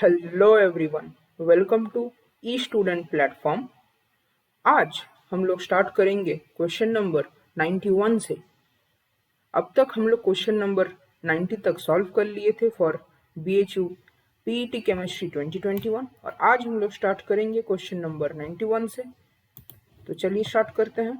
Hello everyone, welcome to E student platform. आज हम लोग स्टार्ट करेंगे क्वेश्चन नंबर 91 से। अब तक हम लोग क्वेश्चन नंबर 90 तक सॉल्व कर लिए थे फॉर BHU PET केमिस्ट्री 2021 और आज हम लोग स्टार्ट करेंगे क्वेश्चन नंबर 91 से। तो चलिए स्टार्ट करते हैं।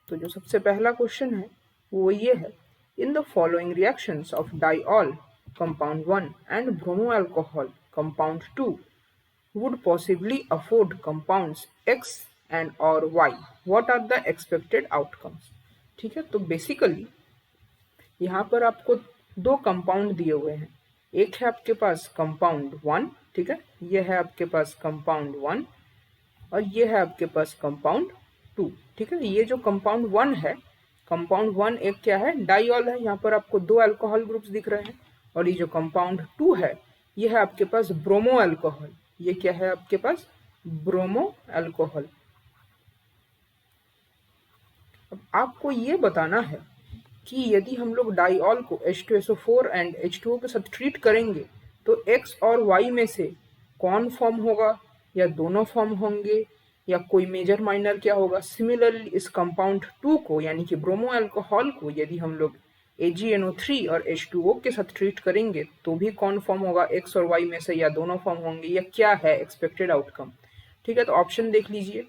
तो जो सबसे पहला क्वेश्चन है वो ये है, in the following reactions of diol compound 1 and bromoalcohol compound 2 would possibly afford compounds X and or Y. What are the expected outcomes? ठीक है, तो बेसिकली यहाँ पर आपको दो कंपाउंड दिए हुए हैं। एक है आपके पास कंपाउंड 1, ठीक है, ये है आपके पास कंपाउंड 1 और ये है आपके पास कंपाउंड 2, ठीक है। ये जो कंपाउंड 1 है, कंपाउंड 1 एक क्या है, डाइऑल है। यहाँ पर आपको दो अल्कोहल ग्रुप्स दिख रहे हैं। और ये जो कंपाउंड 2 है, ये है आपके पास ब्रोमो अल्कोहल। ये क्या है आपके पास, ब्रोमो अल्कोहल। अब आपको ये बताना है कि यदि हम लोग डाइऑल को H2SO4 एंड H2O के साथ ट्रीट करेंगे तो X और Y में से कौन फॉर्म होगा, या दोनों फॉर्म होंगे, या कोई मेजर माइनर क्या होगा। सिमिलरली इस कंपाउंड 2 को यानी कि ब्रोमो अल्कोहल को यदि हम लोग AgNO3 और H2O के साथ ट्रीट करेंगे तो भी कौन फॉर्म होगा, X और Y में से, या दोनों फॉर्म होंगे, या क्या है एक्सपेक्टेड आउटकम। ठीक है, तो ऑप्शन देख लीजिए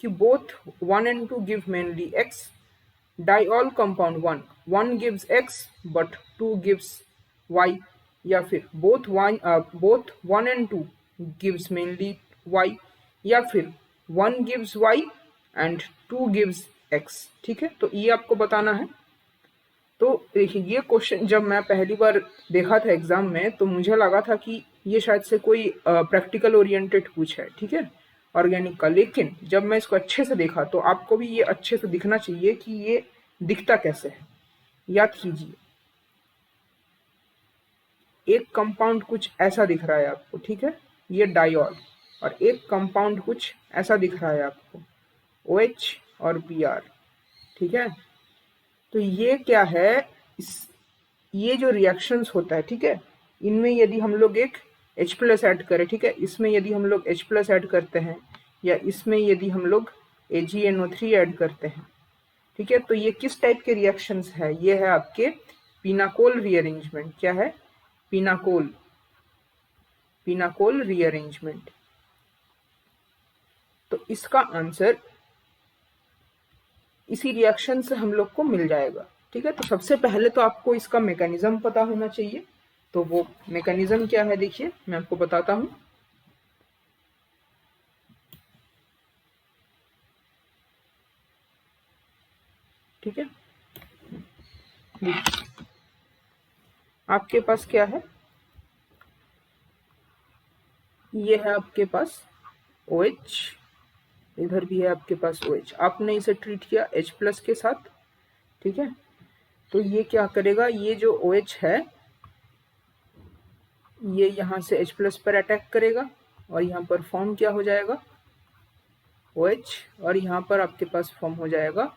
कि both 1 and 2 give mainly X, diol compound 1 gives X but 2 gives Y, या फिर both 1 and 2 gives mainly Y, या फिर 1 gives Y and 2 gives X। ठीक है, तो ये आपको बताना है। तो देखिए, ये क्वेश्चन जब मैं पहली बार देखा था एग्जाम में तो मुझे लगा था कि ये शायद से कोई प्रैक्टिकल ओरिएंटेड कुछ है, ठीक है, ऑर्गेनिक का। लेकिन जब मैं इसको अच्छे से देखा तो आपको भी ये अच्छे से दिखना चाहिए कि ये दिखता कैसे है। याद कीजिए, एक कंपाउंड कुछ ऐसा दिख रहा है आपको, ठीक है, ये डाइऑल, और एक कंपाउंड कुछ ऐसा दिख रहा है आपको, OH और Br, ठीक है। तो ये क्या है, ये जो रिएक्शंस होता है, ठीक है, इनमें यदि हम लोग एक H+ ऐड करें, ठीक है, इसमें यदि हम लोग H+ ऐड करते हैं, या इसमें यदि हम लोग AgNO3 ऐड करते हैं, ठीक है, तो ये किस टाइप के रिएक्शंस है, ये है आपके पिनाकोल रीअरेंजमेंट। क्या है, पिनाकोल रीअरेंजमेंट। तो इसका आंसर इसी रिएक्शन से हम लोग को मिल जाएगा। ठीक है, तो सबसे पहले तो आपको इसका मैकेनिज्म पता होना चाहिए। तो वो मैकेनिज्म क्या है, देखिए मैं आपको बताता हूं। ठीक है, आपके पास क्या है, ये है आपके पास OH, इधर भी है आपके पास OH। आपने इसे ट्रीट किया H+ के साथ, ठीक है, तो ये क्या करेगा, ये जो OH है ये यहाँ से H+ पर अटैक करेगा और यहाँ पर फॉर्म क्या हो जाएगा, OH, और यहाँ पर आपके पास फॉर्म हो जाएगा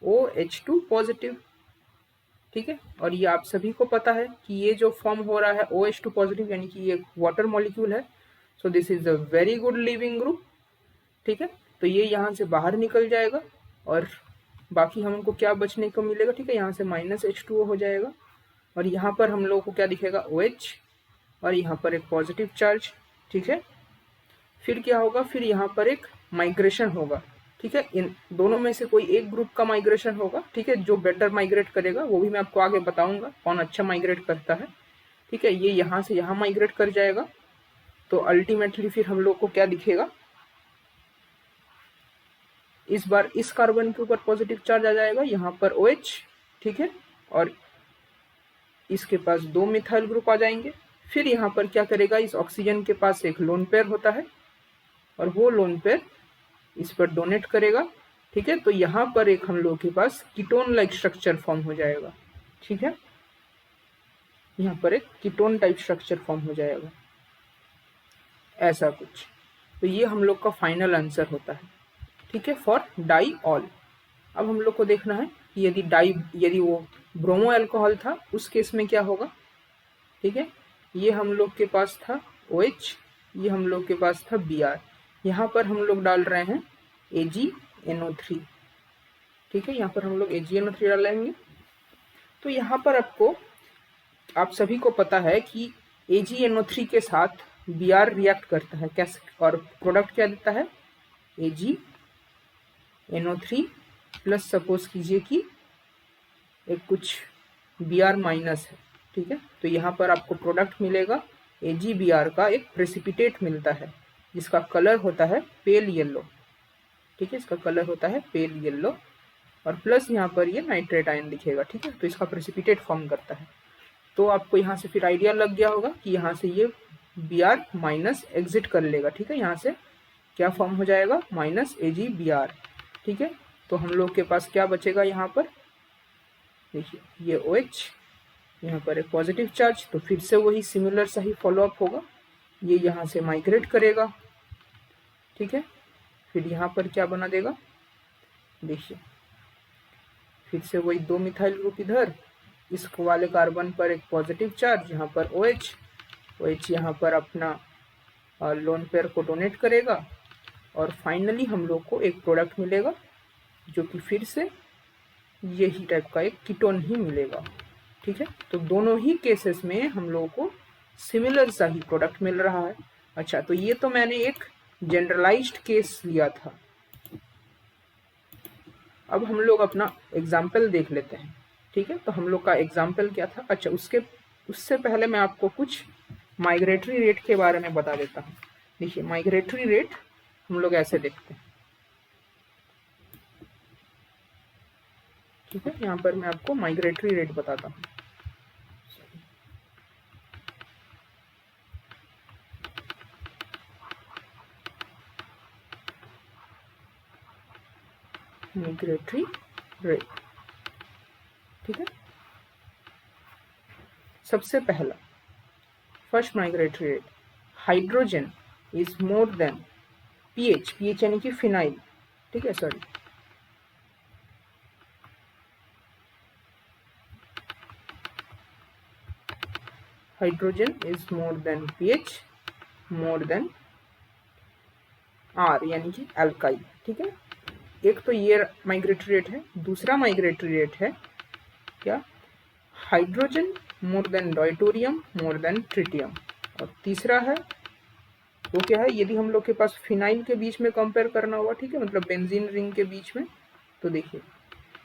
OH2 पॉजिटिव। ठीक है, और ये आप सभी को पता है कि ये जो फॉर्म हो रहा है OH2 पॉजिटिव यानी कि ये वाटर मॉलिक्यूल है। So this is a very good leaving group. ठीक है, तो ये यहाँ से बाहर निकल जाएगा और बाकी हमको क्या बचने को मिलेगा, ठीक है, यहाँ से -H2O हो जाएगा और यहाँ पर हम लोगों को क्या दिखेगा, OH, और यहाँ पर एक पॉजिटिव चार्ज। ठीक है, फिर क्या होगा, फिर यहाँ पर एक माइग्रेशन होगा। ठीक है, इन दोनों में से कोई एक ग्रुप का माइग्रेशन होगा। ठीक है, जो बेटर माइग्रेट करेगा वो भी मैं आपको आगे बताऊंगा कौन अच्छा माइग्रेट करता है। ठीक है, ये यहाँ से यहाँ माइग्रेट कर जाएगा। तो अल्टीमेटली फिर हम लोग को क्या दिखेगा, इस बार इस कार्बन के ऊपर पॉजिटिव चार्ज आ जाएगा, यहाँ पर OH, ठीक है, और इसके पास 2 मिथाइल ग्रुप आ जाएंगे। फिर यहाँ पर क्या करेगा, इस ऑक्सीजन के पास एक लोन पेयर होता है और वो लोन पेयर इस पर डोनेट करेगा। ठीक है, तो यहाँ पर एक हम लोग के पास कीटोन लाइक स्ट्रक्चर फॉर्म हो जाएगा। ठीक है, यहाँ पर एक कीटोन टाइप स्ट्रक्चर फॉर्म हो जाएगा, ऐसा कुछ। तो ये हम लोग का फाइनल आंसर होता है। ठीक है, फॉर डाइऑल। अब हम लोग को देखना है कि यदि वो ब्रोमो अल्कोहल था उस केस में क्या होगा। ठीक है, ये हम लोग के पास था OH, ये हम लोग के पास था Br। यहाँ पर हम लोग डाल रहे हैं AgNO3, ठीक है, यहाँ पर हम लोग AgNO3 डालेंगे। तो यहाँ पर आप सभी को पता है कि AgNO3 के साथ Br रिएक्ट करता है कैसे, और प्रोडक्ट क्या देता है AgNO3 प्लस, सपोज कीजिए कि एक कुछ Br माइनस है, ठीक है। तो यहाँ पर आपको प्रोडक्ट मिलेगा AgBr का एक प्रेसिपिटेट मिलता है जिसका कलर होता है पेल येलो, ठीक है, इसका कलर होता है पेल येलो, और प्लस यहाँ पर ये नाइट्रेट आयन दिखेगा, ठीक है। तो इसका प्रेसिपिटेट फॉर्म करता है। तो आपको यहाँ से फिर आइडिया लग गया होगा कि यहाँ से ये Br माइनस एग्जिट कर लेगा, ठीक है। यहाँ से क्या फॉर्म हो जाएगा माइनस AgBr, ठीक है। तो हम लोग के पास क्या बचेगा यहाँ पर, देखिए ये OH, यहाँ पर एक पॉजिटिव चार्ज, तो फिर से वही सिमिलर सा ही फॉलोअप होगा, ये यहाँ से माइग्रेट करेगा, ठीक है। फिर यहाँ पर क्या बना देगा, देखिए फिर से वही 2 मिथाइल ग्रुप इधर, इस वाले कार्बन पर एक पॉजिटिव चार्ज, यहाँ पर OH यहाँ पर अपना लोन पेयर को डोनेट करेगा, और फाइनली हम लोग को एक प्रोडक्ट मिलेगा जो कि फिर से यही टाइप का एक कीटोन ही मिलेगा, ठीक है। तो दोनों ही केसेस में हम लोगों को सिमिलर सा ही प्रोडक्ट मिल रहा है। अच्छा, तो ये तो मैंने एक जनरलाइज्ड केस लिया था। अब हम लोग अपना एग्जाम्पल देख लेते हैं, ठीक है। तो हम लोग का एग्जाम्पल क्या था, अच्छा उससे पहले मैं आपको कुछ माइग्रेटरी रेट के बारे में बता देता हूँ। देखिए माइग्रेटरी रेट हम लोग ऐसे देखते हैं, ठीक है। यहाँ पर मैं आपको माइग्रेटरी रेट बताता हूँ। माइग्रेटरी रेट, ठीक है। सबसे पहला first migratory rate, hydrogen is more than PH यानी कि फिनाइल, ठीक है, sorry hydrogen is more than PH more than R यानी कि एल्काइल, ठीक है। एक तो ये माइग्रेटरी रेट है। दूसरा माइग्रेटरी रेट है क्या, hydrogen more than deuterium more than tritium. और तीसरा है वो क्या है, यदि हम लोग के पास फिनाइल के बीच में कंपेयर करना होगा, ठीक है, मतलब बेंजीन रिंग के बीच में, तो देखिए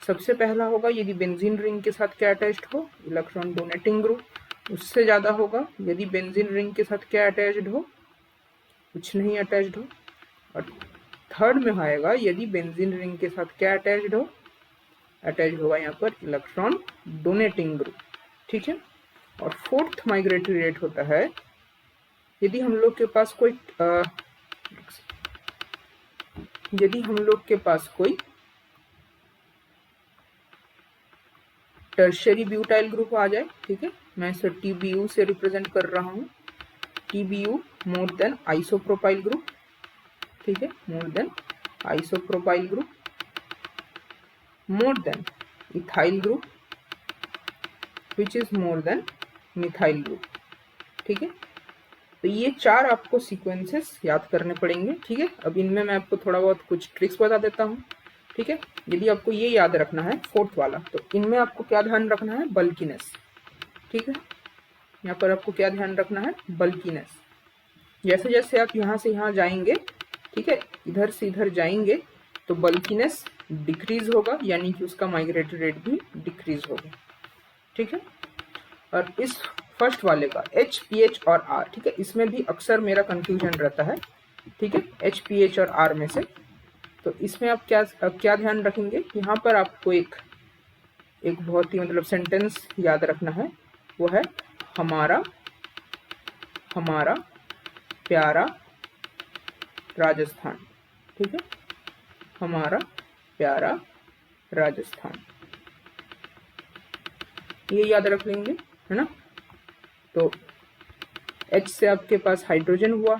सबसे पहला होगा यदि बेंजीन रिंग के साथ क्या अटैच्ड हो, इलेक्ट्रॉन डोनेटिंग ग्रुप। उससे ज़्यादा होगा यदि बेंजीन रिंग के साथ क्या अटैच्ड हो, कुछ नहीं अटैच्ड हो। और थर्ड में आएगा यदि बेंजीन रिंग के साथ क्या अटैच्ड हो, अटैच होगा यहाँ पर इलेक्ट्रॉन डोनेटिंग ग्रुप, ठीक है। और फोर्थ माइग्रेटरी रेट होता है यदि हम लोग के पास कोई टर्शियरी ब्यूटाइल ग्रुप आ जाए, ठीक है, मैं इसे TBU से रिप्रेजेंट कर रहा हूँ। TBU more than isopropyl group, ठीक है, more than isopropyl group, more than ethyl group which is more then methyl group, ठीक है। तो ये 4 आपको सीक्वेंसेस याद करने पड़ेंगे, ठीक है। अब इनमें मैं आपको थोड़ा बहुत कुछ ट्रिक्स बता देता हूँ, ठीक है। यदि आपको ये याद रखना है फोर्थ वाला, तो इनमें आपको क्या ध्यान रखना है, बल्कीनेस, ठीक है। यहाँ पर आपको क्या ध्यान रखना है, बल्कीनेस। जैसे जैसे आप यहाँ से यहाँ जाएंगे, ठीक है, इधर से इधर जाएंगे, तो बल्कीनेस डिक्रीज होगा, यानी कि उसका माइग्रेटरी रेट भी डिक्रीज होगा, ठीक है। और इस फर्स्ट वाले का H, pH और R, ठीक है, इसमें भी अक्सर मेरा कंफ्यूजन रहता है, ठीक है, H, pH और R में से। तो इसमें आप क्या ध्यान रखेंगे, यहाँ पर आपको एक बहुत ही मतलब सेंटेंस याद रखना है, वो है हमारा प्यारा राजस्थान, ठीक है, हमारा प्यारा राजस्थान, ये याद रख लेंगे, है ना। तो H से आपके पास हाइड्रोजन हुआ,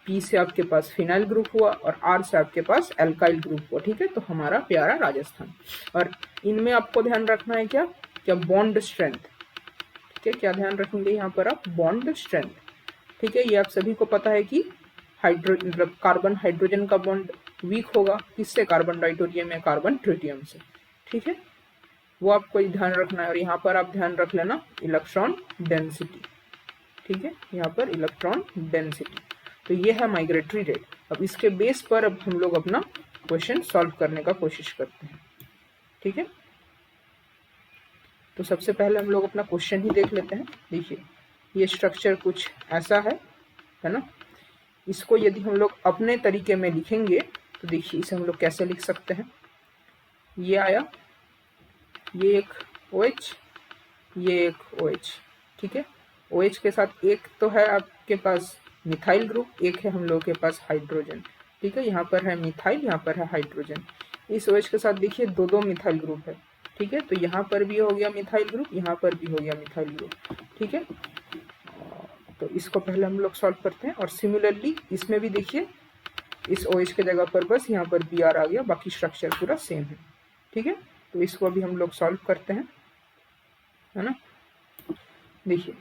P से आपके पास फिनाइल ग्रुप हुआ, और R से आपके पास एल्काइल ग्रुप हुआ, ठीक है। तो हमारा प्यारा राजस्थान। और इनमें आपको ध्यान रखना है क्या बॉन्ड स्ट्रेंथ, ठीक है, क्या ध्यान रखेंगे यहाँ पर आप, बॉन्ड स्ट्रेंथ। ठीक है, ये आप सभी को पता है कि मतलब कार्बन हाइड्रोजन का बॉन्ड वीक होगा किससे, कार्बन डाइटोरियम या कार्बन ट्रिटियम से। ठीक है, वो आपको ध्यान रखना है। और यहाँ पर आप ध्यान रख लेना इलेक्ट्रॉन डेंसिटी। ठीक है, यहाँ पर इलेक्ट्रॉन डेंसिटी। तो ये है माइग्रेटरी रेट। अब इसके बेस पर अब हम लोग अपना क्वेश्चन सॉल्व करने का कोशिश करते हैं। ठीक है, तो सबसे पहले हम लोग अपना क्वेश्चन ही देख लेते हैं। देखिए, ये स्ट्रक्चर कुछ ऐसा है ना। इसको यदि हम लोग अपने तरीके में लिखेंगे तो देखिए इसे हम लोग कैसे लिख सकते हैं। ये आया, ये एक OH, ये एक OH। ठीक है, OH के साथ एक तो है आपके पास मिथाइल ग्रुप, एक है हम लोग के पास हाइड्रोजन। ठीक है, यहाँ पर है मिथाइल, यहाँ पर है हाइड्रोजन। इस OH के साथ देखिए दो दो मिथाइल ग्रुप है। ठीक है, तो यहाँ पर भी हो गया मिथाइल ग्रुप, यहाँ पर भी हो गया मिथाइल ग्रुप। ठीक है, तो इसको पहले हम लोग सॉल्व करते हैं। और सिमिलरली इसमें भी देखिए इस OH के जगह पर बस यहाँ पर Br आ गया, बाकी स्ट्रक्चर पूरा सेम है। ठीक है, तो इसको अभी हम लोग सॉल्व करते हैं, है ना। देखिए,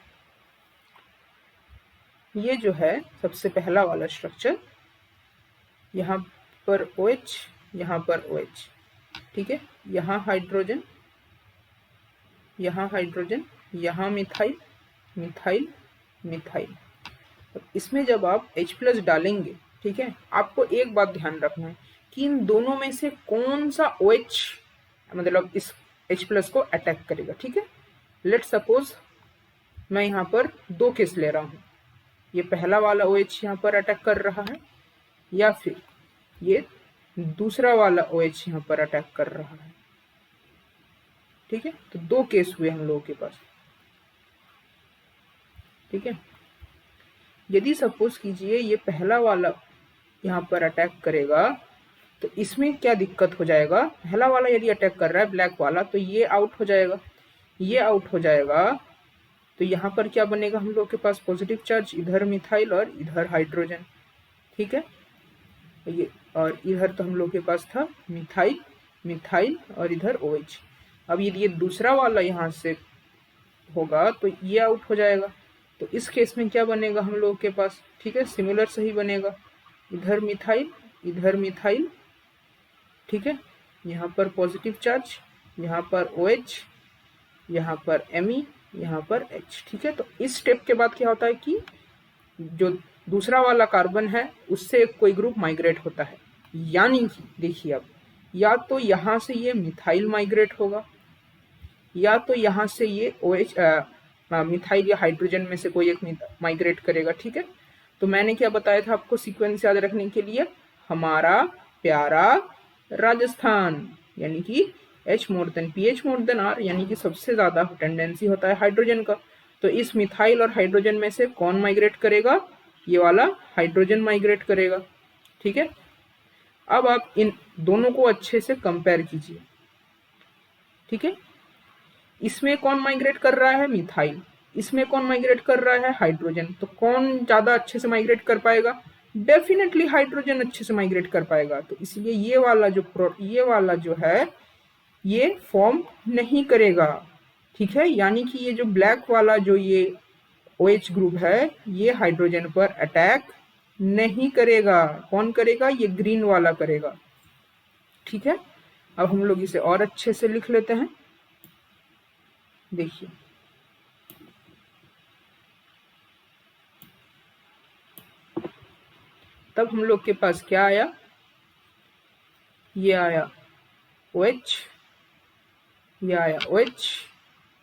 ये जो है सबसे पहला वाला स्ट्रक्चर, यहाँ पर OH, यहाँ पर OH। ठीक है, यहाँ हाइड्रोजन, यहाँ हाइड्रोजन, यहाँ मिथाइल, मिथाइल, मिथाइल। इसमें जब आप H+ डालेंगे, ठीक है, आपको एक बात ध्यान रखना है कि इन दोनों में से कौन सा OH मतलब इस H+ को अटैक करेगा। ठीक है, लेट सपोज मैं यहाँ पर दो केस ले रहा हूँ, ये पहला वाला OH यहाँ पर अटैक कर रहा है, या फिर ये दूसरा वाला OH यहाँ पर अटैक कर रहा है। ठीक है, तो दो केस हुए हम लोगों के पास। ठीक है, यदि सपोज कीजिए ये पहला वाला यहाँ पर अटैक करेगा तो इसमें क्या दिक्कत हो जाएगा, पहला वाला यदि अटैक कर रहा है ब्लैक वाला तो ये आउट हो जाएगा, ये आउट हो जाएगा। तो यहाँ पर क्या बनेगा, हम लोग के पास पॉजिटिव चार्ज, इधर मिथाइल और इधर हाइड्रोजन। ठीक है, ये और इधर तो हम लोग के पास था मिथाइल, मिथाइल और इधर OH। अब यदि ये दूसरा वाला यहाँ से होगा तो ये आउट हो जाएगा। तो इस केस में क्या बनेगा हम लोग के पास, ठीक है, सिमिलर सही बनेगा, इधर मिथाइल, इधर मिथाइल। ठीक है, यहाँ पर पॉजिटिव चार्ज, यहाँ पर OH, यहाँ पर Me, यहाँ पर H। ठीक है, तो इस स्टेप के बाद क्या होता है कि जो दूसरा वाला कार्बन है उससे कोई ग्रुप माइग्रेट होता है, यानी कि देखिए अब या तो यहाँ से ये मिथाइल माइग्रेट होगा, या तो यहाँ से ये OH मिथाइल या हाइड्रोजन में से कोई एक माइग्रेट करेगा। ठीक है, तो मैंने क्या बताया था आपको सीक्वेंस याद रखने के लिए, हमारा प्यारा राजस्थान, यानी कि H≪pH≪R, यानी कि सबसे ज्यादा टेंडेंसी होता है हाइड्रोजन का। तो इस मिथाइल और हाइड्रोजन में से कौन माइग्रेट करेगा, ये वाला हाइड्रोजन माइग्रेट करेगा। ठीक है, अब आप इन दोनों को अच्छे से कंपेयर कीजिए। ठीक है, इसमें कौन माइग्रेट कर रहा है, मिथाइल, इसमें कौन माइग्रेट कर रहा है, हाइड्रोजन। तो कौन ज्यादा अच्छे से माइग्रेट कर पाएगा, डेफिनेटली हाइड्रोजन अच्छे से माइग्रेट कर पाएगा। तो इसलिए ये वाला जो है ये फॉर्म नहीं करेगा। ठीक है, यानी कि ये जो ब्लैक वाला जो ये OH ग्रुप है ये हाइड्रोजन पर अटैक नहीं करेगा। कौन करेगा, ये ग्रीन वाला करेगा। ठीक है, अब हम लोग इसे और अच्छे से लिख लेते हैं। देखिए, तब हम लोग के पास क्या आया, ये आया OH, ये आया OH,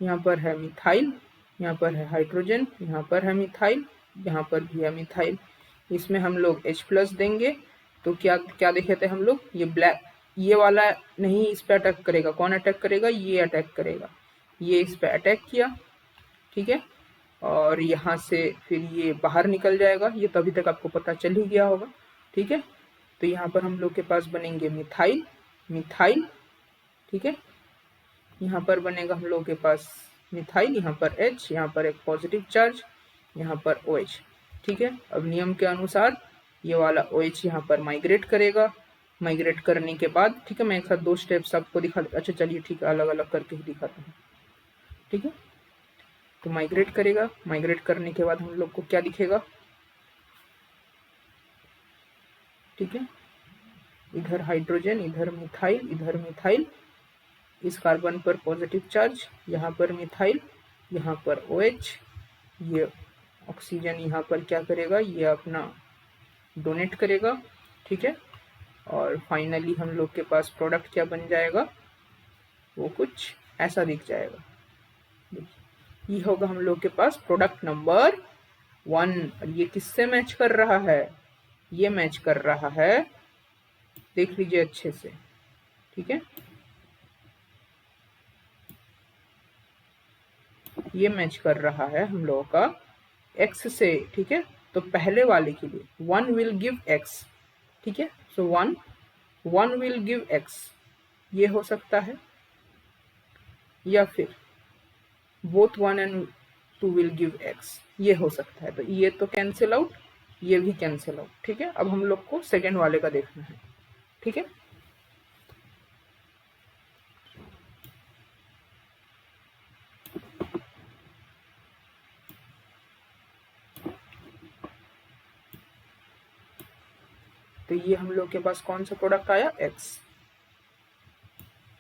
यहाँ पर है मिथाइल, यहाँ पर है हाइड्रोजन, यहाँ पर है मिथाइल, यहाँ पर भी है मिथाइल। इसमें हम लोग H+ देंगे तो क्या क्या देखे थे हम लोग, ये ब्लैक, ये वाला नहीं इस पे अटैक करेगा, कौन अटैक करेगा, ये अटैक करेगा, ये इस पे अटैक किया। ठीक है, और यहाँ से फिर ये बाहर निकल जाएगा, ये तो अभी तक आपको पता चल ही गया होगा। ठीक है, तो यहाँ पर हम लोग के पास बनेंगे मिथाइल, मिथाइल। ठीक है, यहाँ पर बनेगा हम लोग के पास मिथाइल, यहाँ पर H, यहाँ पर एक पॉजिटिव चार्ज, यहाँ पर OH। ठीक है, अब नियम के अनुसार ये वाला OH यहाँ पर माइग्रेट करेगा। माइग्रेट करने के बाद, ठीक है, मैं एक साथ दो स्टेप्स आपको दिखा, अच्छा चलिए ठीक है, अलग अलग करके ही दिखाता हूँ। ठीक है, तो माइग्रेट करेगा, माइग्रेट करने के बाद हम लोग को क्या दिखेगा, ठीक है, इधर हाइड्रोजन, इधर मिथाइल, इधर मिथाइल, इस कार्बन पर पॉजिटिव चार्ज, यहाँ पर मिथाइल, यहाँ पर OH, ये ऑक्सीजन यहाँ पर क्या करेगा, ये अपना डोनेट करेगा, ठीक है। और फाइनली हम लोग के पास प्रोडक्ट क्या बन जाएगा, वो कुछ ऐसा दिख जाएगा। ये होगा हम लोग के पास प्रोडक्ट नंबर 1। और ये किससे मैच कर रहा है, ये मैच कर रहा है, देख लीजिए अच्छे से, ठीक है, ये मैच कर रहा है हम लोगों का x से, ठीक है। तो पहले वाले के लिए 1 विल गिव x, ठीक है, सो 1 विल गिव x, ये हो सकता है, या फिर both 1 and 2 will give x, ये हो सकता है। तो ये तो कैंसिल आउट, ये भी कैंसिल आउट, ठीक है। अब हम लोग को सेकेंड वाले का देखना है, ठीक है। तो ये हम लोग के पास कौन सा प्रोडक्ट आया, x।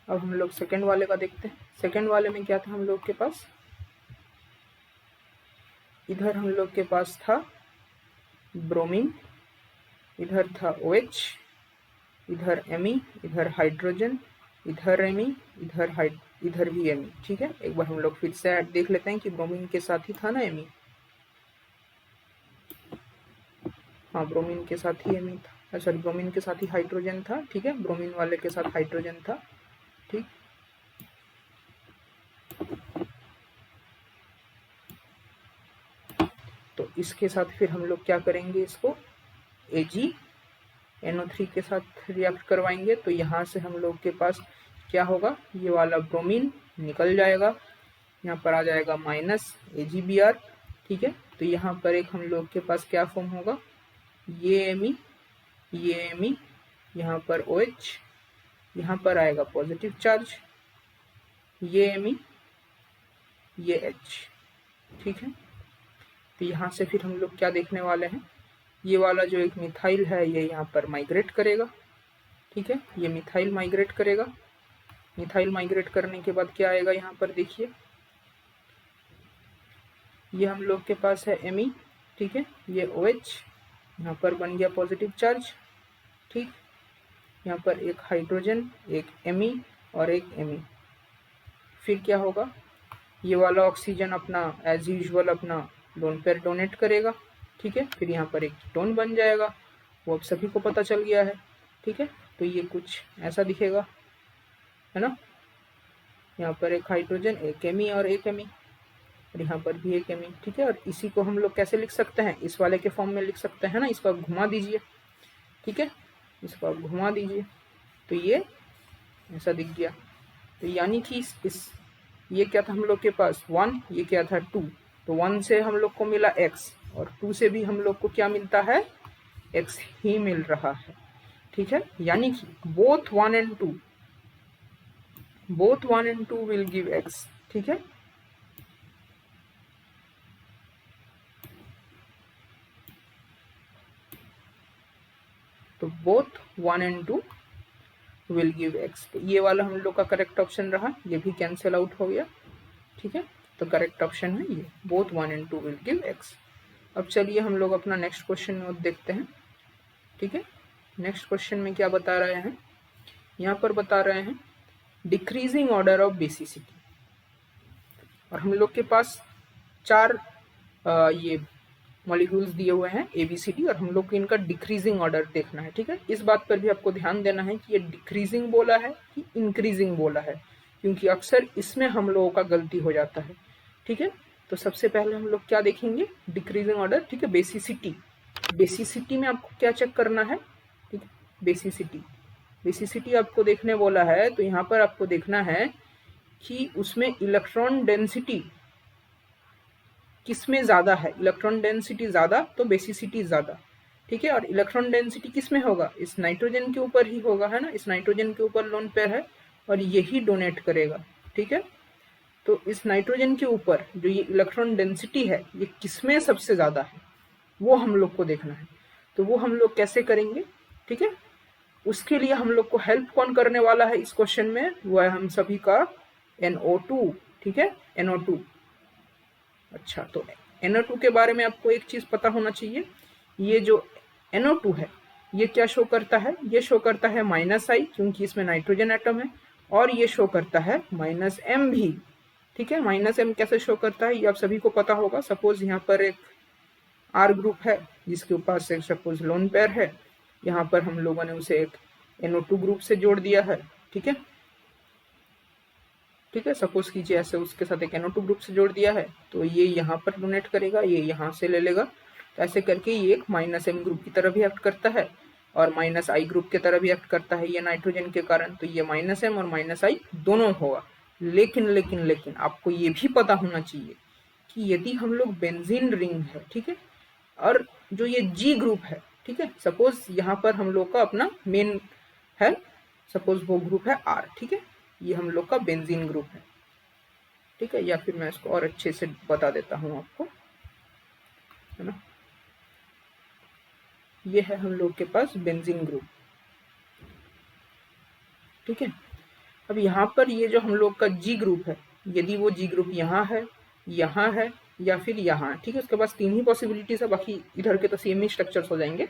अब हम लोग सेकेंड वाले का देखते हैं। सेकेंड वाले में क्या था हम लोग के पास, इधर हम लोग के पास था ब्रोमीन, इधर था OH, इधर Me, इधर हाइड्रोजन, इधर Me, इधर भी Me, ठीक है। एक बार हम लोग फिर से देख लेते हैं कि ब्रोमीन के साथ ही था ना Me, हाँ ब्रोमीन के साथ ही Me था, सॉरी ब्रोमीन के साथ ही हाइड्रोजन था, ठीक है, ब्रोमीन वाले के साथ हाइड्रोजन था, ठीक। तो इसके साथ फिर हम लोग क्या करेंगे, इसको AgNO3 के साथ रिएक्ट करवाएंगे। तो यहाँ से हम लोग के पास क्या होगा, ये वाला ब्रोमीन निकल जाएगा, यहाँ पर आ जाएगा माइनस AgBr, ठीक है। तो यहाँ पर एक हम लोग के पास क्या फॉर्म होगा, ये Me, यहाँ पर OH, यहाँ पर आएगा पॉजिटिव चार्ज, ये Me, ये H, ठीक है। तो यहाँ से फिर हम लोग क्या देखने वाले हैं, ये वाला जो एक मिथाइल है ये यहाँ पर माइग्रेट करेगा, ठीक है, ये मिथाइल माइग्रेट करेगा। मिथाइल माइग्रेट करने के बाद क्या आएगा, यहाँ पर देखिए, ये हम लोग के पास है Me, ठीक है, ये OH, यहाँ पर बन गया पॉजिटिव चार्ज, ठीक। यहाँ पर एक हाइड्रोजन, एक Me और एक Me। फिर क्या होगा, ये वाला ऑक्सीजन अपना एज यूजुअल अपना लोन पेयर डोनेट करेगा, ठीक है। फिर यहाँ पर एक कीटोन बन जाएगा, वो अब सभी को पता चल गया है, ठीक है। तो ये कुछ ऐसा दिखेगा, है ना, यहाँ पर एक हाइड्रोजन, एक Me और एक Me, और यहाँ पर भी एक Me, ठीक है। और इसी को हम लोग कैसे लिख सकते हैं, इस वाले के फॉर्म में लिख सकते हैं ना, इसको आप घुमा दीजिए, ठीक है, इसको आप घुमा दीजिए, तो ये ऐसा दिख गया। तो यानी कि इस ये क्या था हम लोग के पास 1, ये क्या था 2, तो 1 से हम लोग को मिला x और 2 से भी हम लोग को क्या मिलता है, x ही मिल रहा है, ठीक है। यानी कि both 1 and 2 will give x, ठीक है। तो both 1 and 2 will give x, तो ये वाला हम लोग का करेक्ट ऑप्शन रहा, ये भी कैंसिल आउट हो गया, ठीक है। तो करेक्ट ऑप्शन है ये, both 1 and 2 will give x। अब चलिए हम लोग अपना नेक्स्ट क्वेश्चन देखते हैं, ठीक है। नेक्स्ट क्वेश्चन में क्या बता रहे हैं, यहाँ पर बता रहे हैं डिक्रीजिंग ऑर्डर ऑफ बेसिसिटी, और हम लोग के पास 4 ये मॉलिक्यूल्स दिए हुए हैं ABCD, और हम लोग को इनका डिक्रीजिंग ऑर्डर देखना है, ठीक है। इस बात पर भी आपको ध्यान देना है कि ये डिक्रीजिंग बोला है कि इंक्रीजिंग बोला है, क्योंकि अक्सर इसमें हम लोगों का गलती हो जाता है, ठीक है। तो सबसे पहले हम लोग क्या देखेंगे, डिक्रीजिंग ऑर्डर, ठीक है। बेसिसिटी में आपको क्या चेक करना है, ठीक है, बेसिसिटी आपको देखने बोला है, तो यहाँ पर आपको देखना है कि उसमें इलेक्ट्रॉन डेंसिटी किसमें ज्यादा है, इलेक्ट्रॉन डेंसिटी ज्यादा तो बेसिसिटी ज्यादा, ठीक है। और इलेक्ट्रॉन डेंसिटी किसमें होगा, इस नाइट्रोजन के ऊपर ही होगा, है ना, इस नाइट्रोजन के ऊपर लोन पेयर है और यही डोनेट करेगा, ठीक है। तो इस नाइट्रोजन के ऊपर जो ये इलेक्ट्रॉन डेंसिटी है ये किसमें सबसे ज़्यादा है वो हम लोग को देखना है। तो वो हम लोग कैसे करेंगे, ठीक है। उसके लिए हम लोग को हेल्प कौन करने वाला है इस क्वेश्चन में, वो है हम सभी का NO2, ठीक है, NO2। अच्छा, तो NO2 के बारे में आपको एक चीज पता होना चाहिए, ये जो NO2 है ये क्या शो करता है, ये शो करता है -I क्योंकि इसमें नाइट्रोजन एटम है, और ये शो करता है -M भी, ठीक है। -M कैसे शो करता है ये आप सभी को पता होगा। सपोज यहाँ पर एक R ग्रुप है जिसके पास एक सपोज लोन पेयर है, यहाँ पर हम लोगों ने उसे एक NO2 ग्रुप से जोड़ दिया है, ठीक है, ठीक है। सपोज कीजिए ऐसे उसके साथ एक NO2 ग्रुप से जोड़ दिया है, तो ये यहाँ पर डोनेट करेगा, ये यहाँ से ले लेगा, तो ऐसे करके ये एक -M ग्रुप की तरह भी एक्ट करता है और -I ग्रुप की तरह भी एक्ट करता है ये नाइट्रोजन के कारण। तो ये -M और -I दोनों होगा। लेकिन लेकिन लेकिन आपको ये भी पता होना चाहिए कि यदि हम लोग बेंजीन रिंग है, ठीक है, और जो ये G ग्रुप है, ठीक है, सपोज यहाँ पर हम लोग का अपना मेन है, सपोज वो ग्रुप है R, ठीक है, ये हम लोग का बेंजीन ग्रुप है, ठीक है। या फिर मैं इसको और अच्छे से बता देता हूँ आपको, है ना, ये है हम लोग के पास बेंजीन ग्रुप, ठीक है। अब यहाँ पर ये जो हम लोग का G ग्रुप है, यदि वो G ग्रुप यहाँ है या फिर यहाँ, ठीक है, उसके पास तीन ही पॉसिबिलिटीज है, बाकी इधर के तो सेम ही स्ट्रक्चर्स हो जाएंगे।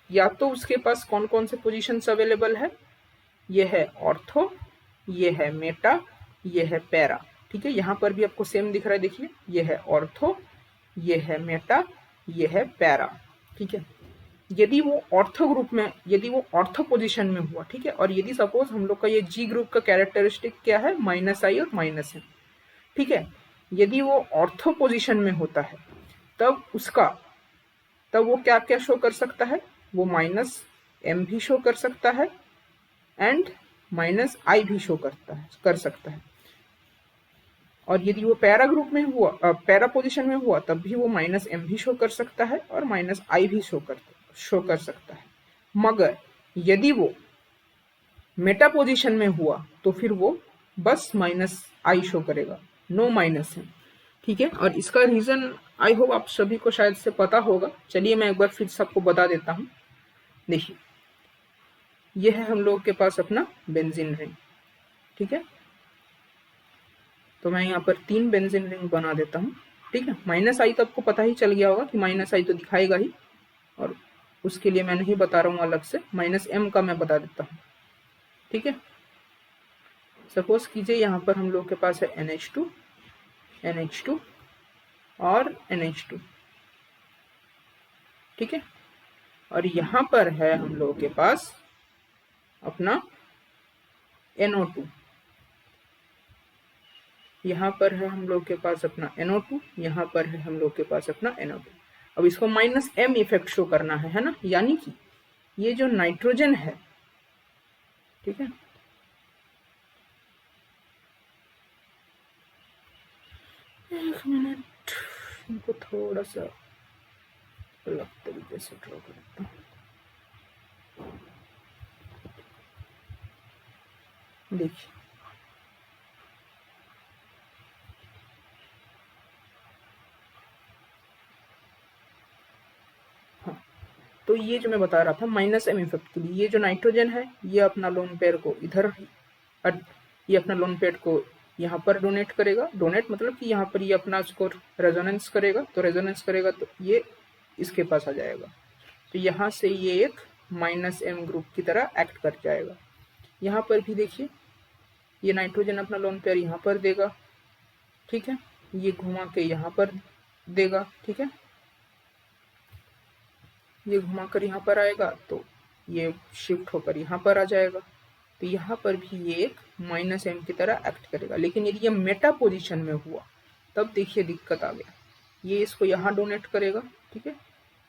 या तो उसके पास कौन कौन से पोजीशंस अवेलेबल है, ये है ऑर्थो, ये है मेटा, ये है पैरा, ठीक है। यहाँ पर भी आपको सेम दिख रहा है, देखिए ये है ऑर्थो, ये है मेटा, ये है पैरा, ठीक है। यदि वो ऑर्थो ग्रुप में, यदि वो ऑर्थो पोजीशन में हुआ, ठीक है, और यदि सपोज हम लोग का ये G ग्रुप का कैरेक्टरिस्टिक क्या है, -I और -M, ठीक है, यदि वो ऑर्थो पोजीशन में होता है तब वो क्या क्या शो कर सकता है, वो -M भी शो कर सकता है एंड -I भी शो कर सकता है। और यदि वो पैरा ग्रुप में हुआ, पैरा पोजीशन में हुआ, तब भी वो -M भी शो कर सकता है और -I भी शो कर सकता है। मगर यदि वो मेटा पोजीशन में हुआ तो फिर वो बस -I शो करेगा, नो -M, ठीक है। और इसका रीजन आई होप आप सभी को शायद से पता होगा। चलिए मैं एक बार फिर सबको बता देता हूँ। देखिए ये है हम लोग के पास अपना बेंजीन रिंग, ठीक है। तो मैं यहाँ पर 3 बेंजीन रिंग बना देता हूँ, ठीक है। -I तो आपको पता ही चल गया होगा कि -I तो दिखाएगा ही, और उसके लिए मैं नहीं बता रहा हूँ अलग से, -M का मैं बता देता हूँ, ठीक है। सपोज कीजिए यहाँ पर हम लोग के पास है NH2 और NH2, ठीक है। और यहाँ पर है हम लोगों के पास अपना NO2, यहाँ पर है हम लोग के पास अपना NO2, यहाँ पर है हम लोग के पास अपना NO2। अब इसको -M इफेक्ट शो करना है ना, यानी कि ये जो नाइट्रोजन है, ठीक है, एक मिनट इनको थोड़ा सा अलग तरीके से ड्रॉ करता हूँ। देखिए हाँ, तो ये जो मैं बता रहा था -M इफेक्ट के लिए, ये जो नाइट्रोजन है ये अपना लोन पेयर को इधर, ये अपना लोन पेयर को यहाँ पर डोनेट करेगा। डोनेट मतलब कि यहाँ पर ये अपना उसको रेजोनेंस करेगा, तो रेजोनेंस करेगा तो ये इसके पास आ जाएगा, तो यहाँ से ये एक -M ग्रुप की तरह एक्ट कर जाएगा। यहाँ पर भी देखिए ये नाइट्रोजन अपना लोन पेयर यहाँ पर देगा, ठीक है, ये घुमा के यहाँ पर देगा, ठीक है, ये घुमाकर यहाँ पर आएगा तो ये शिफ्ट होकर यहाँ पर आ जाएगा, तो यहाँ पर भी ये एक -M की तरह एक्ट करेगा। लेकिन यदि ये मेटा पोजीशन में हुआ तब देखिए दिक्कत आ गया, ये इसको यहाँ डोनेट करेगा, ठीक है,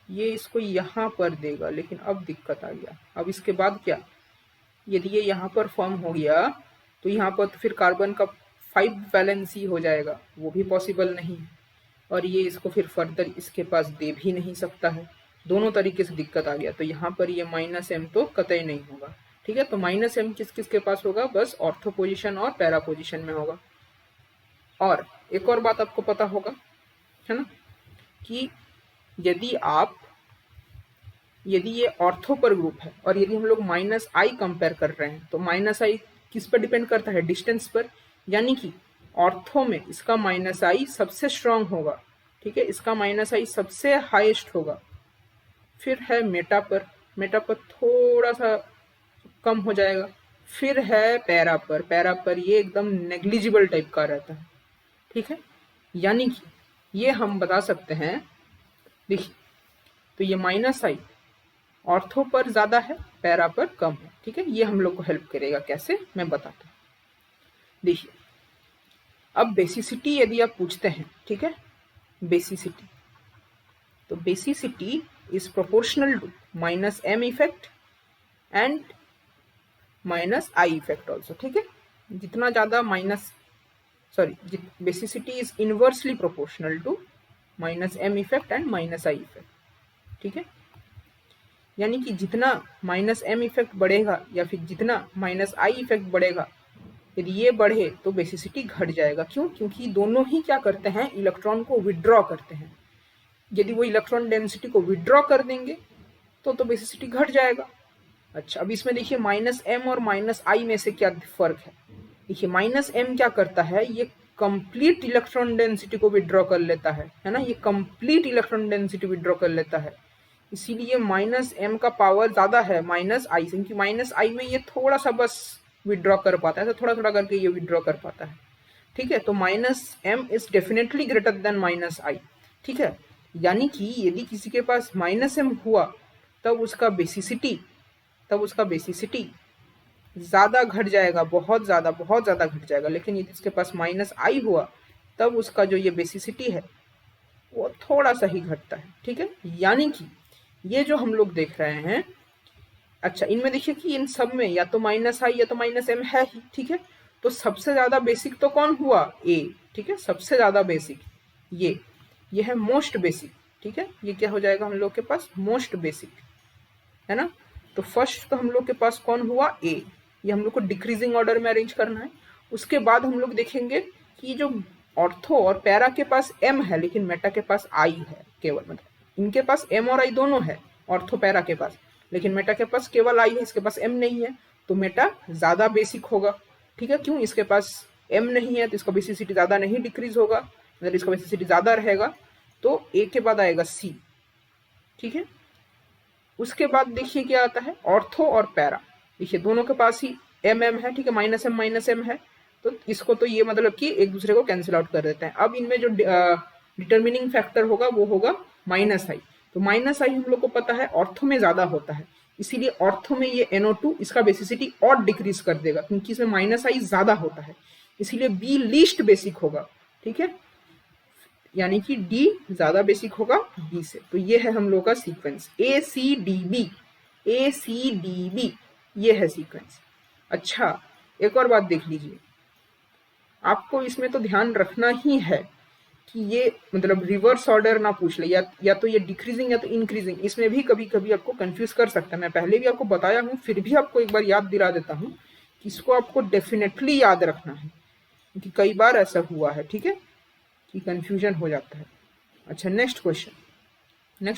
ये इसको यहाँ पर देगा, लेकिन अब दिक्कत आ गया। अब इसके बाद क्या, यदि ये यहाँ पर फॉर्म हो गया तो यहाँ पर तो फिर कार्बन का 5 वैलेंसी हो जाएगा, वो भी पॉसिबल नहीं है, और ये इसको फिर फर्दर इसके पास दे भी नहीं सकता है, दोनों तरीके से दिक्कत आ गया। तो यहाँ पर ये -M तो कतई नहीं होगा, ठीक है। तो -M किस किस के पास होगा, बस ऑर्थो पोजीशन और पैरा पोजीशन में होगा, और एक और बात आपको पता होगा, है ना, कि यदि ये ऑर्थो पर ग्रुप है और यदि हम लोग माइनस आई कंपेयर कर रहे हैं तो माइनस आई किस पर डिपेंड करता है? डिस्टेंस पर। यानी कि ऑर्थो में इसका माइनस आई सबसे स्ट्रांग होगा, ठीक है, इसका माइनस आई सबसे हाईएस्ट होगा। फिर है मेटा पर, मेटा पर थोड़ा सा कम हो जाएगा। फिर है पैरा पर, पैरा पर ये एकदम नेग्लिजिबल टाइप का रहता है, ठीक है। यानी कि ये हम बता सकते हैं, देखिए, तो ये माइनस आई ऑर्थो पर ज्यादा है, पैरा पर कम है, ठीक है। ये हम लोग को हेल्प करेगा, कैसे मैं बताता हूँ। देखिए, अब बेसिसिटी यदि आप पूछते हैं, ठीक है, बेसिसिटी, तो basicity is proportional to minus M effect and minus I effect also, ठीक है। जितना ज्यादा basicity is inversely proportional to minus M effect and minus I effect, ठीक है। यानी कि जितना माइनस एम इफेक्ट बढ़ेगा या फिर जितना माइनस आई इफेक्ट बढ़ेगा, यदि ये बढ़े तो बेसिसिटी घट जाएगा। क्यों? क्योंकि दोनों ही क्या करते हैं? इलेक्ट्रॉन को विड्रॉ करते हैं। यदि वो इलेक्ट्रॉन डेंसिटी को विड्रॉ कर देंगे तो बेसिसिटी घट जाएगा। अच्छा, अब इसमें देखिए माइनस एम और माइनस आई में से क्या फर्क है। देखिए, माइनस एम क्या करता है? ये कंप्लीट इलेक्ट्रॉन डेंसिटी को विड्रॉ कर लेता है ना, ये कंप्लीट इलेक्ट्रॉन डेंसिटी विड्रॉ कर लेता है। इसीलिए माइनस एम का पावर ज्यादा है माइनस आई से, क्योंकि माइनस आई में ये थोड़ा सा बस विड्रॉ कर पाता है, तो थोड़ा थोड़ा करके ये विड्रॉ कर पाता है, ठीक है। तो minus M is definitely greater than minus I, ठीक है। यानी कि यदि किसी के पास माइनस एम हुआ तब उसका बेसिसिटी ज्यादा घट जाएगा, बहुत ज्यादा घट जाएगा। लेकिन यदि इसके पास माइनस आई हुआ तब उसका जो ये बेसिसिटी है वो थोड़ा सा ही घटता है, ठीक है। यानी कि ये जो हम लोग देख रहे हैं, अच्छा, इनमें देखिए कि इन सब में या तो माइनस आई या तो माइनस एम है ही, ठीक है। तो सबसे ज्यादा बेसिक तो कौन हुआ? ए, ठीक है, सबसे ज्यादा बेसिक ये है मोस्ट बेसिक, ठीक है। ये क्या हो जाएगा हम लोग के पास? मोस्ट बेसिक, है ना। तो फर्स्ट तो हम लोग के पास कौन हुआ? ए। ये हम लोग को डिक्रीजिंग ऑर्डर में अरेंज करना है। उसके बाद हम लोग देखेंगे कि जो ऑर्थो और पैरा के पास एम है लेकिन मेटा के पास आई है केवल, मतलब इनके पास एम और आई दोनों है ऑर्थो पैरा के पास, लेकिन मेटा के पास केवल आई है, इसके पास एम नहीं है, तो मेटा ज्यादा बेसिक होगा, ठीक है। क्यों? इसके पास एम नहीं है तो इसका बेसिसिटी ज्यादा नहीं डिक्रीज होगा, मतलब इसका बेसिसिटी ज्यादा रहेगा। तो ए के बाद आएगा सी, ठीक है। उसके बाद देखिए क्या आता है? ऑर्थो और पैरा, देखिए दोनों के पास ही एम है, ठीक है, माइनस एम है, तो इसको तो ये मतलब कि एक दूसरे को कैंसिल आउट कर देते हैं। अब इनमें जो डिटर्मिनिंग फैक्टर होगा वो होगा माइनस आई। तो माइनस आई हम लोग को पता है ऑर्थो में ज्यादा होता है, इसीलिए ऑर्थो में ये NO2 इसका बेसिसिटी और डिक्रीज कर देगा, क्योंकि इसमें माइनस आई ज्यादा होता है, इसीलिए बी लीस्ट बेसिक होगा, ठीक है। यानी कि डी ज्यादा बेसिक होगा बी से। तो ये है हम लोग का सीक्वेंस ACDB, ACDB, ये है सीक्वेंस। अच्छा, एक और बात देख लीजिए, आपको इसमें तो ध्यान रखना ही है कि ये मतलब रिवर्स ऑर्डर ना पूछ ले, या तो ये डिक्रीजिंग या तो इंक्रीजिंग, इसमें भी कभी कभी आपको कंफ्यूज कर सकता है। मैं पहले भी आपको बताया हूँ, फिर भी आपको एक बार याद दिला देता हूँ कि इसको आपको डेफिनेटली याद रखना है, क्योंकि कई बार ऐसा हुआ है, ठीक है, कि कंफ्यूजन हो जाता है। अच्छा, नेक्स्ट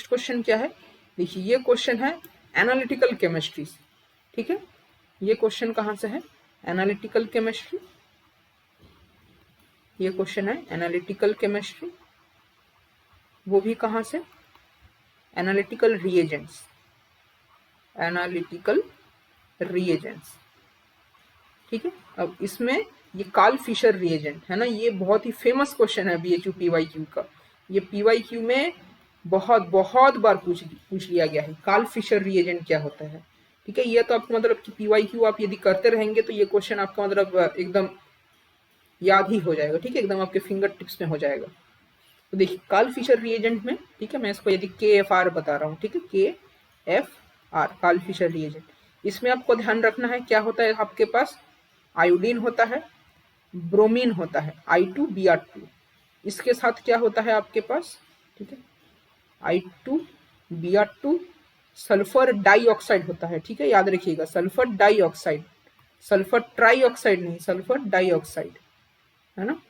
क्वेश्चन क्या है? देखिए, ये क्वेश्चन है एनालिटिकल केमिस्ट्री से, ठीक है। ये क्वेश्चन कहाँ से है? एनालिटिकल केमिस्ट्री, ये क्वेश्चन है एनालिटिकल केमिस्ट्री। वो भी कहाँ से? एनालिटिकल रिएजेंट्स, ठीक है। अब इसमें ये कार्ल फिशर रिएजेंट है ना, ये बहुत ही फेमस क्वेश्चन है BHU PYQ का। ये PYQ में बहुत बार पूछ लिया गया है, कार्ल फिशर रिएजेंट क्या होता है, ठीक है। ये तो आपको मतलब कि PYQ आप यदि करते रहेंगे तो ये क्वेश्चन आपका मतलब एकदम याद ही हो जाएगा, ठीक है, एकदम आपके फिंगर टिप्स में हो जाएगा। तो देखिए, कार्ल फिशर रिएजेंट में, ठीक है, मैं इसको यदि KFR बता रहा हूँ, ठीक है, KFR, कार्ल फिशर रिएजेंट, इसमें आपको ध्यान रखना है क्या होता है आपके पास? आयोडीन होता है, ब्रोमीन होता है, I2Br2। इसके साथ क्या होता है आपके पास? ठीक है, I2Br2, सल्फर डाइऑक्साइड होता है, ठीक है, याद रखिएगा, सल्फर डाइऑक्साइड, सल्फर ट्राइऑक्साइड नहीं, सल्फर डाइऑक्साइड, है ना।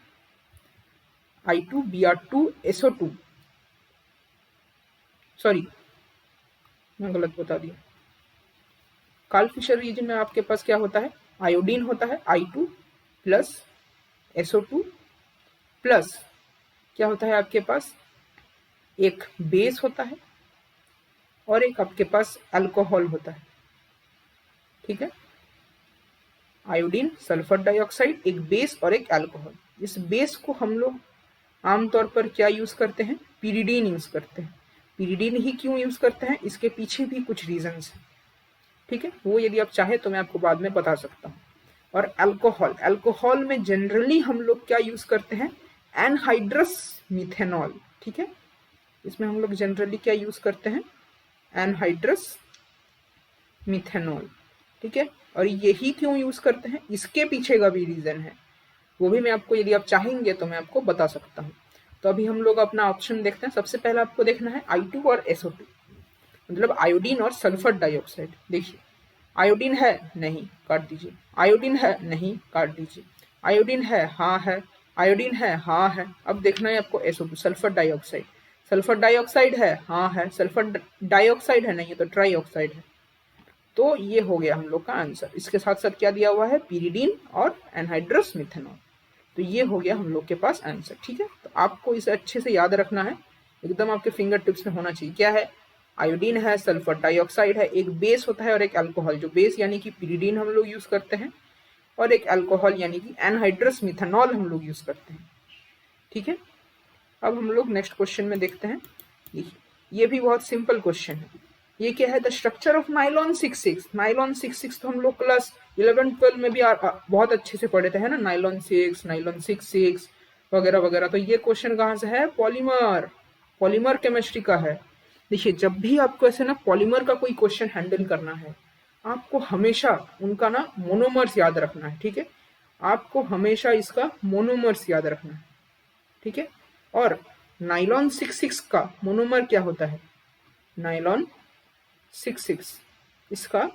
I2Br2SO2, सॉरी मैं गलत बता दिया। कार्ल फिशर रीजन में आपके पास क्या होता है, आयोडीन होता है I2 प्लस SO2 प्लस क्या होता है आपके पास, एक बेस होता है और एक आपके पास अल्कोहल होता है। ठीक है, आयोडीन, सल्फर डाइऑक्साइड, एक बेस और एक अल्कोहल। इस बेस को हम लोग आमतौर पर क्या यूज करते हैं, पीरिडीन यूज करते हैं। पीरिडीन ही क्यों यूज करते हैं, इसके पीछे भी कुछ रीजंस हैं। ठीक है, वो यदि आप चाहे तो मैं आपको बाद में बता सकता हूँ। और अल्कोहल, अल्कोहल में जनरली हम लोग क्या यूज करते हैं, एनहाइड्रस मिथेनॉल। ठीक है, इसमें हम लोग जनरली क्या यूज करते हैं, एनहाइड्रस मिथेनॉल। ठीक है, और यही क्यों यूज करते हैं, इसके पीछे का भी रीजन है, वो भी मैं आपको यदि आप चाहेंगे तो मैं आपको बता सकता हूँ। तो अभी हम लोग अपना ऑप्शन देखते हैं। सबसे पहले आपको देखना है I2 और SO2, मतलब आयोडीन और सल्फर डाइऑक्साइड। देखिए, आयोडीन है, नहीं, काट दीजिए। आयोडीन है, नहीं, काट दीजिए। आयोडीन है, हाँ है। आयोडीन है, हाँ है। अब देखना है आपको SO2, sulphur dioxide. Sulphur dioxide है, हाँ है। सल्फर डाइऑक्साइड है, नहीं है तो ट्राइऑक्साइड है। तो ये हो गया हम लोग का आंसर। इसके साथ साथ क्या दिया हुआ है, पीरिडीन और एनहाइड्रस मिथेनॉल। तो ये हो गया हम लोग के पास आंसर। ठीक है, तो आपको इसे अच्छे से याद रखना है, एकदम आपके फिंगर टिप्स में होना चाहिए। क्या है, आयोडीन है, सल्फर डाइऑक्साइड है, एक बेस होता है और एक अल्कोहल। जो बेस यानी कि पीरिडीन हम लोग यूज करते हैं, और एक अल्कोहल यानी कि एनहाइड्रस मिथेनॉल हम लोग यूज करते हैं। ठीक है, अब हम लोग नेक्स्ट क्वेश्चन में देखते हैं। ये भी बहुत सिंपल क्वेश्चन है। ये क्या है, the structure of nylon 66। Nylon 66 तो हम लोग क्लास 11-12 में भी बहुत अच्छे से पढ़े थे, है ना, नाइलॉन 6, नाइलॉन 66 वगैरह वगैरह। तो ये क्वेश्चन कहाँ से है, पॉलीमर, पॉलीमर केमिस्ट्री का है। देखिए, जब भी आपको ऐसे ना पॉलीमर का कोई क्वेश्चन हैंडल करना है, आपको हमेशा उनका ना मोनोमर्स याद रखना है। ठीक है, आपको हमेशा इसका मोनोमर्स याद रखना है। ठीक है, और नाइलॉन 66 का मोनोमर क्या होता है, नाइलॉन 66, इसका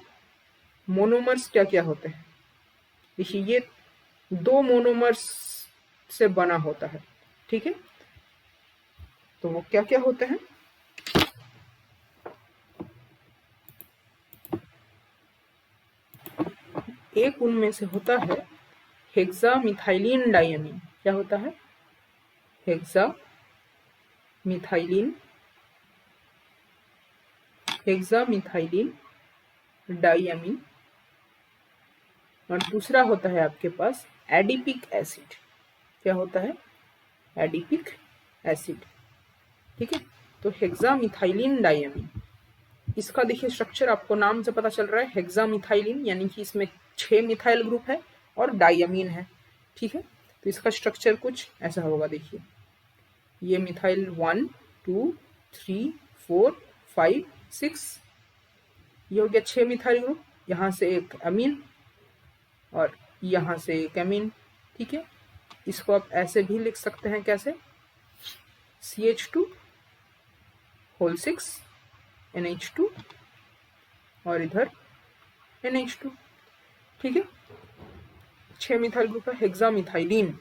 मोनोमर्स क्या क्या होते हैं। देखिए, ये दो मोनोमर्स से बना होता है। ठीक है, तो वो क्या क्या होते हैं, एक उनमें से होता है हेक्सा मिथाइलिन डायमीन। क्या होता है, hexa methylene, hexa methylene diamine. और दूसरा होता है आपके पास एडिपिक एसिड। क्या होता है, एडिपिक एसिड। ठीक है, तो हेक्सा मिथाइलिन डायमीन, इसका देखिए स्ट्रक्चर आपको नाम से पता चल रहा है, हेक्सा मिथाइलिन यानी कि इसमें 6 मिथाइल ग्रुप है और डायमीन है। ठीक है, तो इसका स्ट्रक्चर कुछ ऐसा होगा। देखिए, ये मिथाइल 1 2 3 4 5 6, ये हो गया 6 मिथाइल ग्रुप, यहाँ से एक अमीन और यहाँ से एक अमीन। ठीक है, इसको आप ऐसे भी लिख सकते हैं, कैसे, CH2 होल 6 NH2 और इधर NH2। ठीक है, 6 मिथाइल ग्रुप है, हेक्सा मिथाइलिन।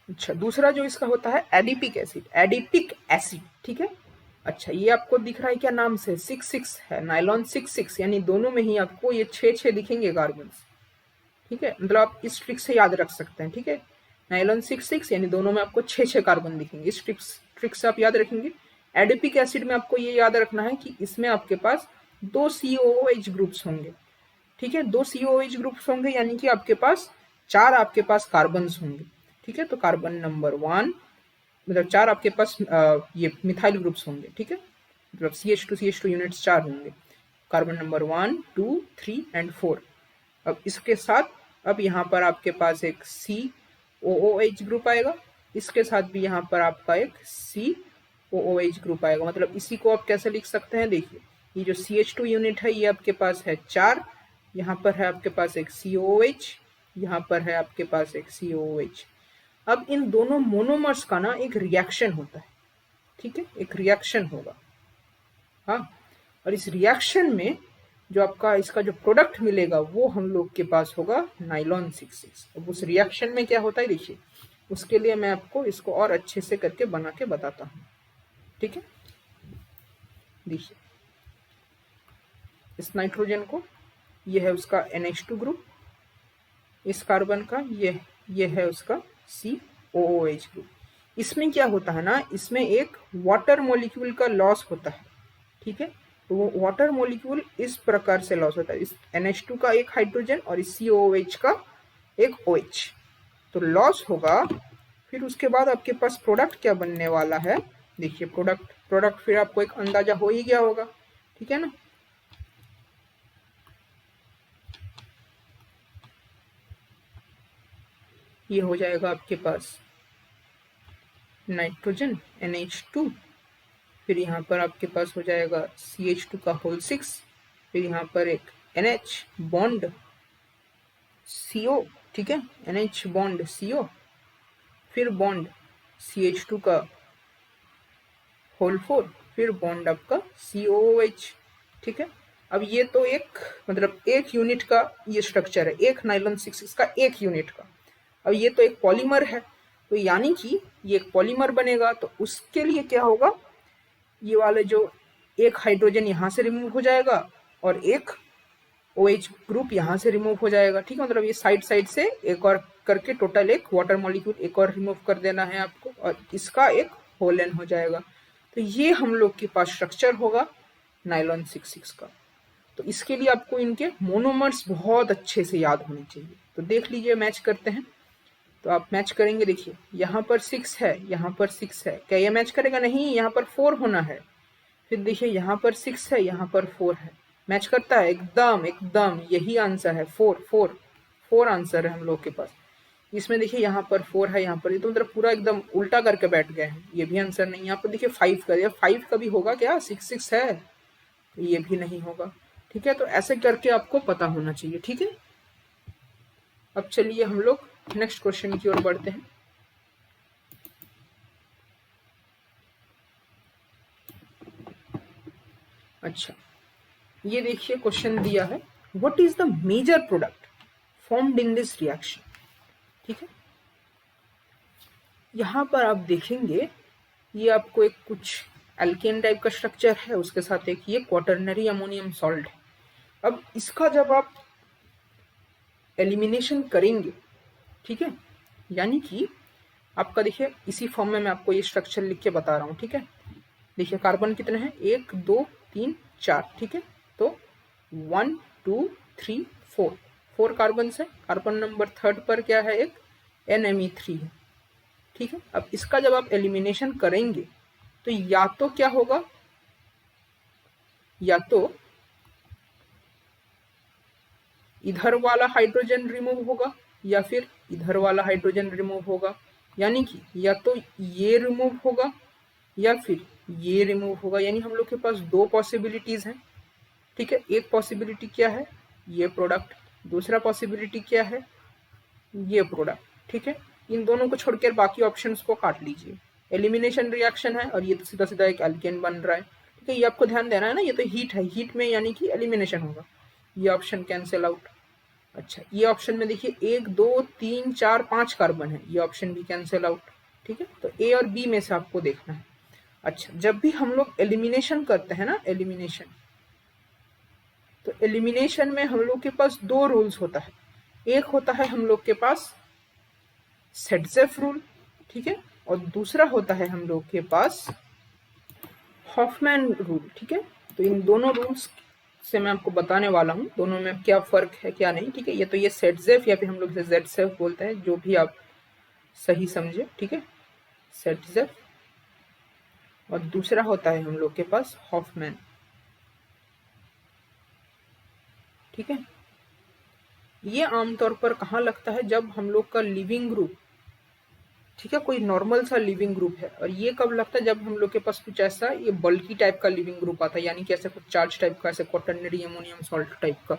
अच्छा, दूसरा जो इसका होता है एडिपिक एसिड, एडिपिक एसिड। ठीक है, अच्छा, ये आपको दिख रहा है क्या नाम से, 6 है, नाइलॉन 6 यानी दोनों में ही आपको ये 6 दिखेंगे कार्बन। ठीक है, मतलब आप इस ट्रिक से याद रख सकते हैं। ठीक है, नाइलॉन 6 यानी दोनों में आपको 6 कार्बन दिखेंगे। इस ट्रिक से आप याद रखेंगे। एडिपिक एसिड में आपको ये याद रखना है कि इसमें आपके पास 2 COOH ग्रुप्स होंगे। ठीक है, 2 COOH ग्रुप्स होंगे यानी कि आपके पास 4 आपके पास कार्बन होंगे। ठीक है, तो कार्बन नंबर 1, मतलब 4 आपके पास ये मिथाइल ग्रुप्स होंगे। ठीक है, मतलब CH2 यूनिट्स 4 होंगे, कार्बन नंबर 1 2 3 एंड 4। अब इसके साथ अब यहाँ पर आपके पास एक COOH ग्रुप आएगा, इसके साथ भी यहाँ पर आपका एक COOH ग्रुप आएगा। मतलब इसी को आप कैसे लिख सकते हैं, देखिए, ये जो CH2 यूनिट है ये आपके पास है 4, यहाँ पर है आपके पास एक COOH, यहाँ पर है आपके पास एक COOH। अब इन दोनों मोनोमर्स का ना एक रिएक्शन होता है। ठीक है, एक रिएक्शन होगा, हाँ, और इस रिएक्शन में जो आपका इसका जो प्रोडक्ट मिलेगा वो हम लोग के पास होगा नाइलॉन 66। अब उस रिएक्शन में क्या होता है, देखिए, उसके लिए मैं आपको इसको और अच्छे से करके बना के बताता हूँ, ठीक है। देखिए इस नाइट्रोजन को, ये है उसका NH2 ग्रुप, इस कार्बन का ये है उसका COOH ग्रुप। इसमें क्या होता है ना, इसमें एक वाटर मॉलिक्यूल का लॉस होता है, ठीक है। तो वो वाटर मॉलिक्यूल इस प्रकार से लॉस होता है, इस NH2 का एक हाइड्रोजन और इस COOH का एक OH, तो लॉस होगा। फिर उसके बाद आपके पास प्रोडक्ट क्या बनने वाला है, देखिए प्रोडक्ट फिर आपको एक अंदाजा हो ही गया होगा, ठीक है ना। ये हो जाएगा आपके पास नाइट्रोजन NH2, फिर यहाँ पर आपके पास हो जाएगा CH2 का होल 6, फिर यहाँ पर एक NH बॉन्ड CO, ठीक है, NH बॉन्ड CO, फिर बॉन्ड CH2 का होल 4, फिर बॉन्ड आपका COOH, ठीक है। अब ये तो एक मतलब एक यूनिट का ये स्ट्रक्चर है, एक नाइलॉन 6 का एक यूनिट का। अब ये तो एक पॉलीमर है, तो यानी कि ये एक पॉलीमर बनेगा, तो उसके लिए क्या होगा, ये वाले जो एक हाइड्रोजन यहाँ से रिमूव हो जाएगा और एक OH ग्रुप यहाँ से रिमूव हो जाएगा, ठीक है। मतलब ये साइड साइड से एक और करके टोटल एक वाटर मॉलिक्यूल एक और रिमूव कर देना है आपको, और इसका एक होल एन हो जाएगा। तो ये हम लोग के पास स्ट्रक्चर होगा नाइलॉन 6 का। तो इसके लिए आपको इनके मोनोमर्स बहुत अच्छे से याद होने चाहिए। तो देख लीजिए, मैच करते हैं। तो आप मैच करेंगे, देखिए यहाँ पर 6 है, यहाँ पर 6 है, क्या ये मैच करेगा? नहीं, यहाँ पर 4 होना है। फिर देखिए यहाँ पर 6 है, यहाँ पर 4 है, मैच करता है एकदम एकदम, यही आंसर है, 4 आंसर है हम लोग के पास। इसमें देखिए यहाँ पर 4 है, यहाँ पर, ये तो मतलब पूरा एकदम उल्टा करके बैठ गए हैं, ये भी आंसर नहीं। यहाँ पर देखिए 5 कर दिया, 5 का भी होगा क्या? 6 है, तो ये भी नहीं होगा, ठीक है। तो ऐसे करके आपको पता होना चाहिए, ठीक है। अब चलिए हम लोग नेक्स्ट क्वेश्चन की ओर बढ़ते हैं। अच्छा, ये देखिए क्वेश्चन दिया है, what is the major product formed in this reaction, ठीक है। यहाँ पर आप देखेंगे ये आपको एक कुछ एल्केन टाइप का स्ट्रक्चर है, उसके साथ एक ये क्वाटरनरी अमोनियम सॉल्ट है। अब इसका जब आप एलिमिनेशन करेंगे, ठीक है, यानी कि आपका देखिए इसी फॉर्म में मैं आपको ये स्ट्रक्चर लिख के बता रहा हूँ, ठीक है। देखिए कार्बन कितने हैं? 1 2 3 4, ठीक है। तो 1 2 3 4, 4 कार्बन है। कार्बन नंबर 3 पर क्या है? एक NMe3 है, ठीक है। अब इसका जब आप एलिमिनेशन करेंगे तो या तो क्या होगा, या तो इधर वाला हाइड्रोजन रिमूव होगा या फिर इधर वाला हाइड्रोजन रिमूव होगा, यानी कि या तो ये रिमूव होगा या फिर ये रिमूव होगा। यानी हम लोग के पास दो पॉसिबिलिटीज हैं, ठीक है। एक पॉसिबिलिटी क्या है? ये प्रोडक्ट। दूसरा पॉसिबिलिटी क्या है? ये प्रोडक्ट, ठीक है। इन दोनों को छोड़कर बाकी ऑप्शंस को काट लीजिए। एलिमिनेशन रिएक्शन है और ये तो सीधा सीधा एक एल्केन बन रहा है, ठीक है। ये आपको ध्यान देना है ना, ये तो हीट है, हीट में यानी कि एलिमिनेशन होगा। ये ऑप्शन कैंसिल आउट। अच्छा, ये ऑप्शन में देखिए 1 2 3 4 5 कार्बन है, ये ऑप्शन भी कैंसिल आउट, ठीक है। तो ए और बी में से आपको देखना है। अच्छा, जब भी हम लोग एलिमिनेशन करते हैं ना, एलिमिनेशन, तो एलिमिनेशन में हम लोग के पास दो रूल्स होता है। एक होता है हम लोग के पास सेटजेफ रूल, ठीक है, और दूसरा होता है हम लोग के पास हॉफमैन रूल, ठीक है। तो इन दोनों रूल्स से मैं आपको बताने वाला हूँ, दोनों में क्या फर्क है क्या नहीं, ठीक है। ये तो ये सेटजेफ या फिर हम लोग इसे जेडसेफ बोलते हैं, जो भी आप सही समझे, ठीक है, सेटजेफ। और दूसरा होता है हम लोग के पास हॉफमैन, ठीक है। ये आमतौर पर कहाँ लगता है? जब हम लोग का लिविंग ग्रुप, ठीक है, कोई नॉर्मल सा लिविंग ग्रुप है। और ये कब लगता है? जब हम लोग के पास कुछ ऐसा ये बल्की टाइप का लिविंग ग्रुप आता है, यानी कि ऐसे कुछ चार्ज टाइप का, ऐसे क्वाटरनरी अमोनियम सॉल्ट टाइप का,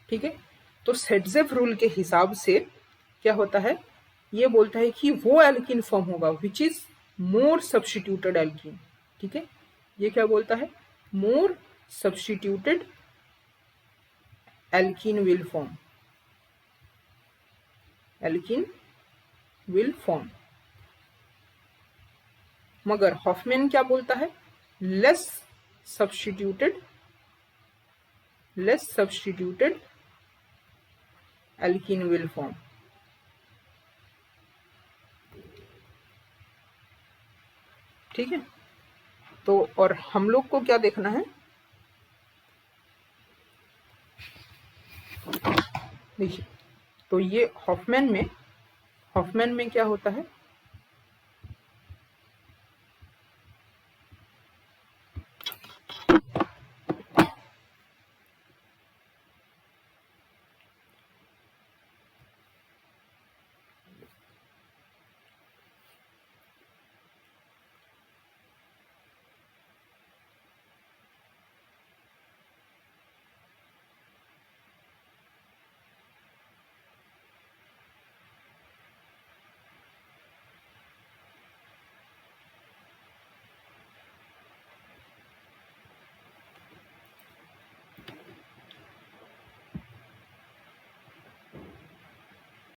ठीक है। तो सेटजेफ रूल के हिसाब से क्या होता है? ये बोलता है कि वो एल्कीन फॉर्म होगा which is more substituted alkene, ठीक है। ये क्या बोलता है? मोर substituted alkene will form, alkene will form, मगर हॉफमैन क्या बोलता है, less substituted alkene will form. ठीक है, तो और हम लोग को क्या देखना है, देखिए, तो ये हॉफमैन में क्या होता है,